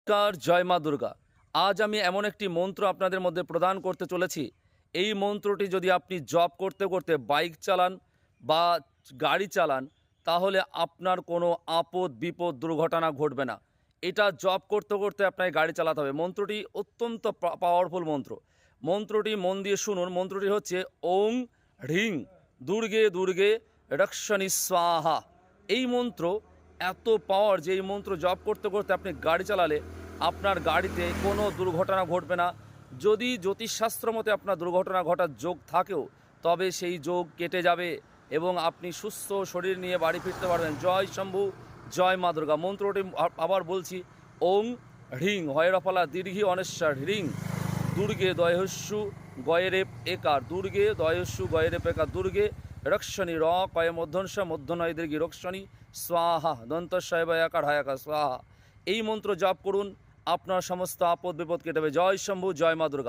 নমস্কার, জয় মা দুর্গা। আজ আমি এমন একটি মন্ত্র আপনাদের মধ্যে প্রদান করতে চলেছি। এই মন্ত্রটি যদি আপনি জপ করতে করতে বাইক চালান বা গাড়ি চালান, তাহলে আপনার কোনো আপদ বিপদ দুর্ঘটনা ঘটবে না। এটা জপ করতে করতে আপনাকে গাড়ি চালাতে হবে। মন্ত্রটি অত্যন্ত পাওয়ারফুল মন্ত্র। মন্ত্রটি মন দিয়ে শুনুন। মন্ত্রটি হচ্ছে ওং হ্রিং দুর্গে দুর্গে রক্ষণী স্বাহা। এই মন্ত্র এত পাওয়ার যে এই মন্ত্র জপ করতে করতে আপনি গাড়ি চালালে আপনার গাড়িতে কোনো দুর্ঘটনা ঘটবে না। যদি জ্যোতিষশাস্ত্র মতে আপনার দুর্ঘটনা ঘটার যোগ থাকেও, তবে সেই যোগ কেটে যাবে এবং আপনি সুস্থ শরীর নিয়ে বাড়ি ফিরতে পারবেন। জয় শম্ভু, জয় মা দুর্গা। মন্ত্রটি আবার বলছি, ওং হ্রিং হয়রফলা দীর্ঘি অনেশ্বর হ্রিং দুর্গে দয়হস্যু গয়েরেপ একার দুর্গে দয়স্যু গয়েরেপ একার দুর্গে রক্ষণী র কয় মধ্যংশ মধ্যনয় দীর্ঘি রক্ষণী স্বাহা দন্তস্বয় একার হায়াকার স্বাহা। এই মন্ত্র জপ করুন, আপনার সমস্ত আপদ বিপদ কেটে যাবে। জয় শম্ভু, জয় মা দুর্গা।